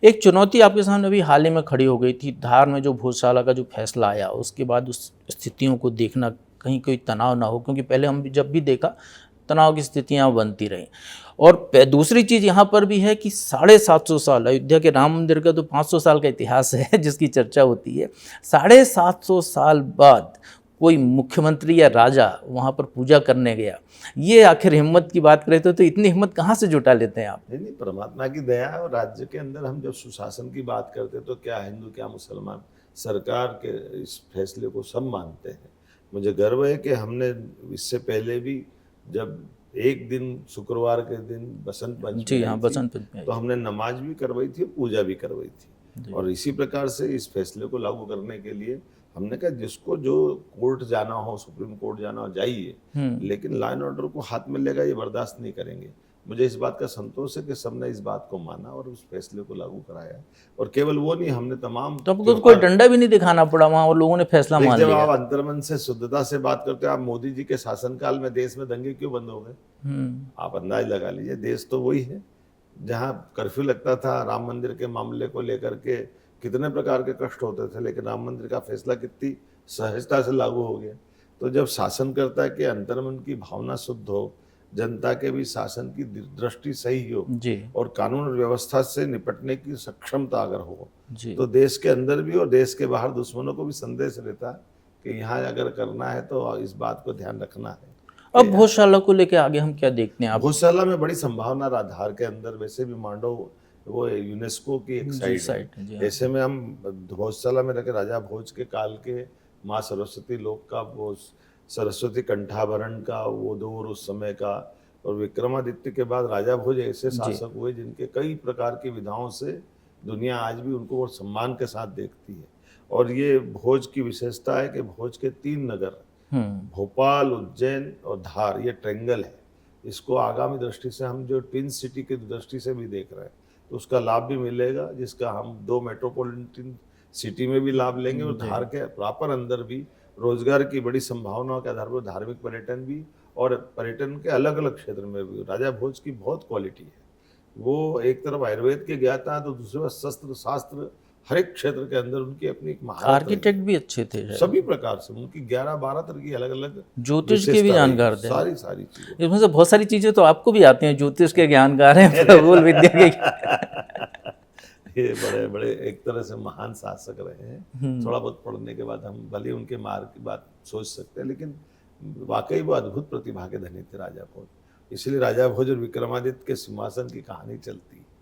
एक चुनौती आपके सामने अभी हाल ही में खड़ी हो गई थी, धार में जो भोजशाला का जो फैसला आया उसके बाद उस स्थितियों को देखना, कहीं कोई तनाव ना हो, क्योंकि पहले हम जब भी देखा तनाव की स्थितियाँ बनती रहीं। और दूसरी चीज़ यहाँ पर भी है कि 750 साल, अयोध्या के राम मंदिर का तो 500 साल का इतिहास है जिसकी चर्चा होती है, 750 साल बाद कोई मुख्यमंत्री या राजा वहाँ पर पूजा करने गया, ये आखिर हिम्मत की बात करें तो इतनी हिम्मत कहाँ से जुटा लेते हैं आप? नहीं नहीं, परमात्मा की दया है। और राज्य के अंदर हम जब सुशासन की बात करते तो क्या हिंदू क्या मुसलमान सरकार के इस फैसले को सब मानते हैं। मुझे गर्व है कि हमने इससे पहले भी जब एक दिन शुक्रवार के दिन बसंत पंचमी जी आई हाँ, थी बसंत पंचमी आई तो थी। हमने नमाज भी करवाई थी, पूजा भी करवाई थी। जी। और इसी प्रकार से इस फैसले को लागू करने के लिए हमने कहा जिसको जो कोर्ट जाना हो, सुप्रीम कोर्ट जाना हो, जाइए, लेकिन लॉ एंड ऑर्डर को हाथ में लेगा ये बर्दाश्त नहीं करेंगे। मुझे इस बात का संतोष है कि सबने इस बात को माना और उस फैसले को लागू कराया। और केवल वो नहीं, हमने तमाम तो आपको तो कोई त्योहार, डंडा भी नहीं दिखाना पड़ा वहाँ और लोगों ने फैसला मान जब लिया। आप अंतर्मन से शुद्धता से बात करते हो, आप मोदी जी के शासनकाल में देश में दंगे क्यों बंद हो गए? आप अंदाज लगा लीजिए। देश तो वही है जहाँ कर्फ्यू लगता था, राम मंदिर के मामले को लेकर के कितने प्रकार के कष्ट होते थे, लेकिन राम मंदिर का फैसला कितनी सहजता से लागू हो गया। तो जब शासनकर्ता के अंतर्मन की भावना शुद्ध हो, जनता के भी शासन की दृष्टि सही हो जी और कानून और व्यवस्था से निपटने की सक्षमता अगर हो, जी। तो देश के अंदर भी और देश के बाहर दुश्मनों को भी संदेश रहता है कि यहाँ अगर करना है तो इस बात को ध्यान रखना है अब कि भोजशाला को लेके आगे हम क्या देखते हैं आप? भोजशाला में बड़ी संभावना आधार के अंदर वैसे भी मांडव वो यूनेस्को की एक जी साइट साइड है। जी हाँ। ऐसे में हम भोजशाला में रखे राजा भोज के काल के माँ सरस्वती लोक का वो सरस्वती कंठाभरण का वो दौर उस समय का, और विक्रमादित्य के बाद राजा भोज ऐसे शासक हुए जिनके कई प्रकार की विधाओं से दुनिया आज भी उनको बहुत सम्मान के साथ देखती है। और ये भोज की विशेषता है कि भोज के 3 नगर भोपाल, उज्जैन और धार, ये ट्रेंगल है। इसको आगामी दृष्टि से हम जो ट्विन सिटी की दृष्टि से भी देख रहे हैं तो उसका लाभ भी मिलेगा, जिसका हम 2 मेट्रोपॉलिटन सिटी में भी लाभ लेंगे और धार के प्रॉपर अंदर भी रोजगार की बड़ी संभावनाओं के आधार पर धार्मिक पर्यटन भी और पर्यटन के अलग अलग क्षेत्र में भी। राजा भोज की बहुत क्वालिटी है। वो एक तरफ आयुर्वेद के ज्ञाता है तो दूसरे तरफ शस्त्र शास्त्र हर एक क्षेत्र के अंदर उनकी अपनी एक महारत रही आर्किटेक्ट है। भी अच्छे थे शायद। सभी प्रकार से उनकी 11-12 तरह की अलग अलग ज्योतिष के भी विशेषता रही है। जानकार थे। सारी सारी चीजें इसमें से बहुत सारी चीजें तो आपको भी आती हैं, ज्योतिष के ज्ञानकार हैं, खगोल विद्या के ये बड़े बड़े एक तरह से महान शासक रहे हैं। थोड़ा बहुत पढ़ने के बाद हम भले उनके मार्ग की बात सोच सकते हैं, लेकिन वाकई वो अद्भुत प्रतिभा के धनी थे राजा भोज। इसलिए राजा भोज और विक्रमादित्य के सिंहासन की कहानी चलती है।